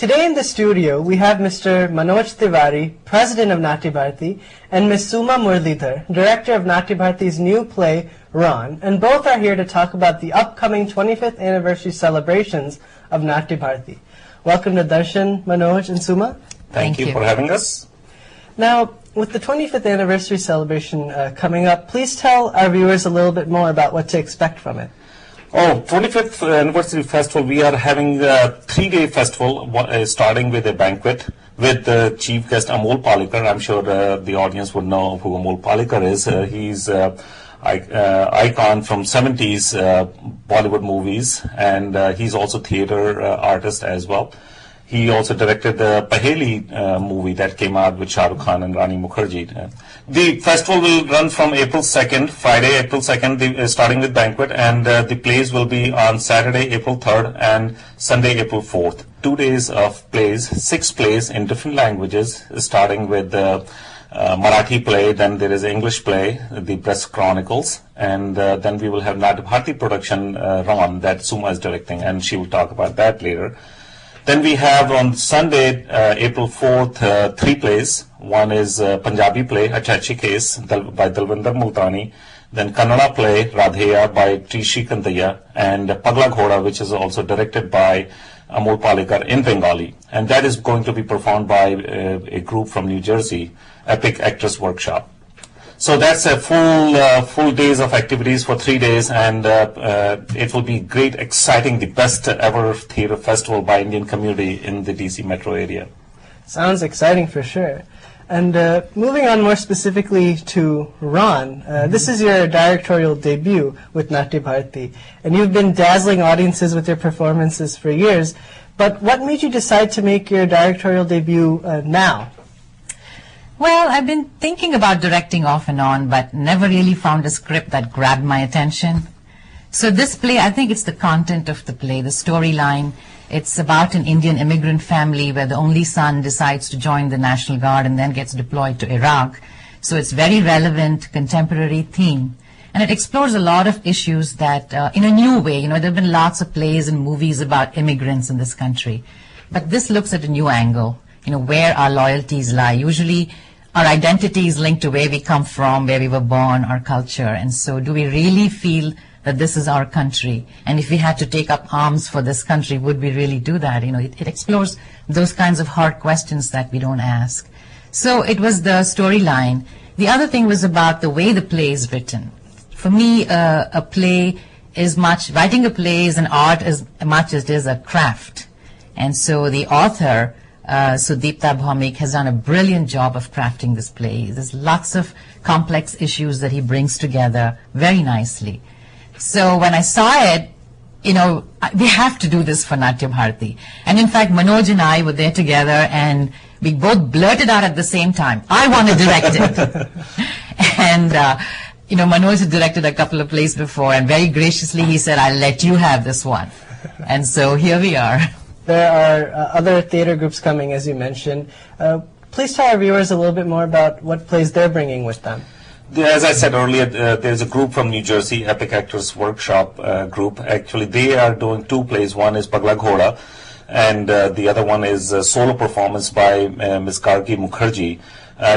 Today in the studio, we have Mr. Manoj Tiwari, President of Natya Bharati, and Ms. Suma Muralidhar, Director of Natya Bharati's new play, Ron, and both are here to talk about the upcoming 25th anniversary celebrations of Natya Bharati. Welcome to Darshan, Manoj, and Suma. Thank you for having us. Now, with the 25th anniversary celebration coming up, please tell our viewers a little bit more about what to expect from it. 25th anniversary festival, we are having a 3-day festival starting with a banquet with the chief guest Amol Palekar. I'm sure the audience would know who Amol Palekar is. He's icon from 70s Bollywood movies, and he's also theater artist as well. He also directed the Paheli movie that came out with Shah Rukh Khan and Rani Mukherjee. The festival will run from April 2nd, Friday, April 2nd, starting with banquet, and the plays will be on Saturday, April 3rd, and Sunday, April 4th. 2 days of plays, 6 plays in different languages, starting with the Marathi play, then there is English play, the Press Chronicles, and then we will have Natya Bharati production, Ron, that Suma is directing, and she will talk about that later. Then we have on Sunday, April 4th, 3 plays. One is Punjabi play, Achachi Case, by Dalvinder Multani. Then Kannada play, Radheya, by Trishi Kantaya. And Pagla Ghoda, which is also directed by Amol Palekar in Bengali. And that is going to be performed by a group from New Jersey, Epic Actress Workshop. So that's a full days of activities for 3 days, and it will be great, exciting, the best ever theater festival by Indian community in the DC metro area. Sounds exciting for sure. And moving on more specifically to Ron, this is your directorial debut with Natya Bharati, and you've been dazzling audiences with your performances for years. But what made you decide to make your directorial debut now? Well, I've been thinking about directing off and on, but never really found a script that grabbed my attention. So this play, I think it's the content of the play, the storyline. It's about an Indian immigrant family where the only son decides to join the National Guard and then gets deployed to Iraq. So it's very relevant, contemporary theme. And it explores a lot of issues that, in a new way, there have been lots of plays and movies about immigrants in this country. But this looks at a new angle, where our loyalties lie. Usually, our identity is linked to where we come from, where we were born, our culture. And so do we really feel that this is our country? And if we had to take up arms for this country, would we really do that? It explores those kinds of hard questions that we don't ask. So it was the storyline. The other thing was about the way the play is written. For me, a play is writing a play is an art as much as it is a craft. And so the author, Sudipta Bhaumik, has done a brilliant job of crafting this play. There's lots of complex issues that he brings together very nicely. So when I saw it, we have to do this for Natya Bharati. And in fact, Manoj and I were there together, and we both blurted out at the same time, I want to direct it. And, Manoj had directed a couple of plays before, and very graciously he said, I'll let you have this one. And so here we are. There are other theater groups coming, as you mentioned. Please tell our viewers a little bit more about what plays they're bringing with them. As I said earlier, there's a group from New Jersey, Epic Actors Workshop group. Actually, they are doing 2 plays. One is Pagla Ghoda, and the other one is a solo performance by Ms. Gargi Mukherjee.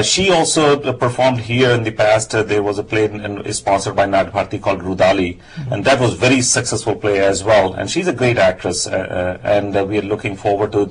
She also performed here in the past. There was a play sponsored by Natya Bharati called Rudali, and that was very successful play as well. And she's a great actress, and we are looking forward to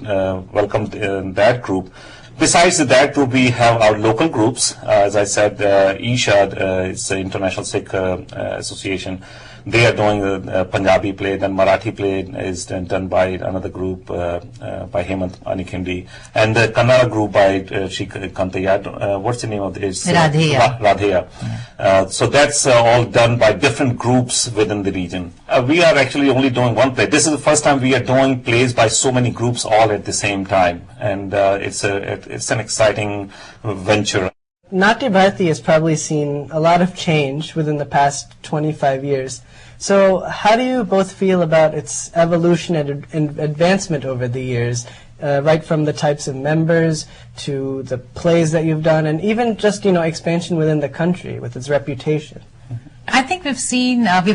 welcome that group. Besides that group, we have our local groups. As I said, Ishad, it's the International Sikh Association. They are doing a Punjabi play. Then Marathi play is done by another group, by Hemant Anikhindi. And the Kannada group by Trishi Kantaya. What's the name of it? Radheya. Radheya. So that's all done by different groups within the region. We are actually only doing one play. This is the first time we are doing plays by so many groups all at the same time. And it's an exciting venture. Natya Bharati has probably seen a lot of change within the past 25 years. So how do you both feel about its evolution and advancement over the years, right from the types of members to the plays that you've done, and even just, expansion within the country with its reputation? I think we've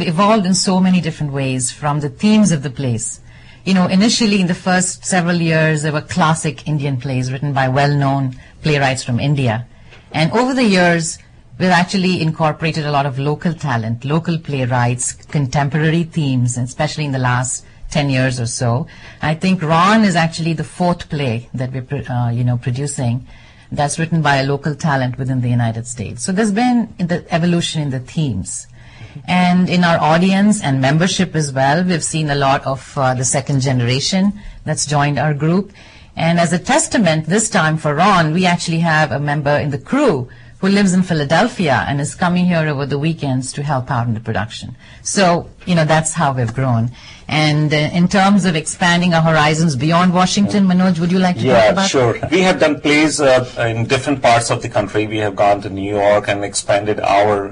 evolved in so many different ways, from the themes of the plays initially in the first several years, there were classic Indian plays written by well-known playwrights from India. And over the years, we've actually incorporated a lot of local talent, local playwrights, contemporary themes, and especially in the last 10 years or so. I think Ron is actually the fourth play that we're producing that's written by a local talent within the United States. So there's been the evolution in the themes. And in our audience and membership as well, we've seen a lot of the second generation that's joined our group. And as a testament this time for Ron, we actually have a member in the crew who lives in Philadelphia and is coming here over the weekends to help out in the production. So, that's how we've grown. And in terms of expanding our horizons beyond Washington, Manoj, would you like to talk about that? Yeah, sure. We have done plays in different parts of the country. We have gone to New York and expanded our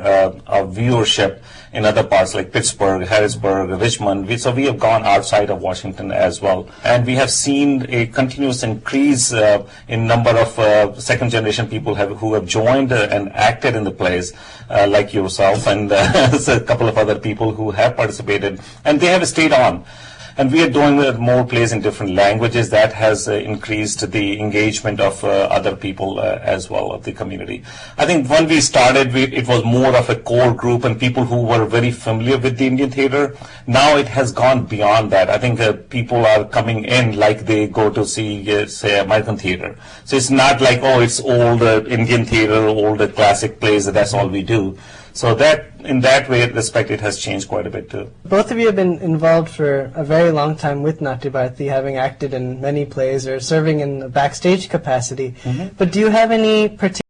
viewership in other parts like Pittsburgh, Harrisburg, Richmond. So we have gone outside of Washington as well. And we have seen a continuous increase in number of second generation people who have joined and acted in the plays, like yourself and a couple of other people who have participated, and they have stayed on. And we are doing more plays in different languages. That has increased the engagement of other people as well of the community. I think when we started, it was more of a core group and people who were very familiar with the Indian theater. Now it has gone beyond that. I think people are coming in like they go to see, say, American theater. So it's not like, it's old Indian theater, old classic plays, that's all we do. So that, in that way, respect, it has changed quite a bit too. Both of you have been involved for a very long time with Natya Bharati, having acted in many plays or serving in a backstage capacity. But do you have any particular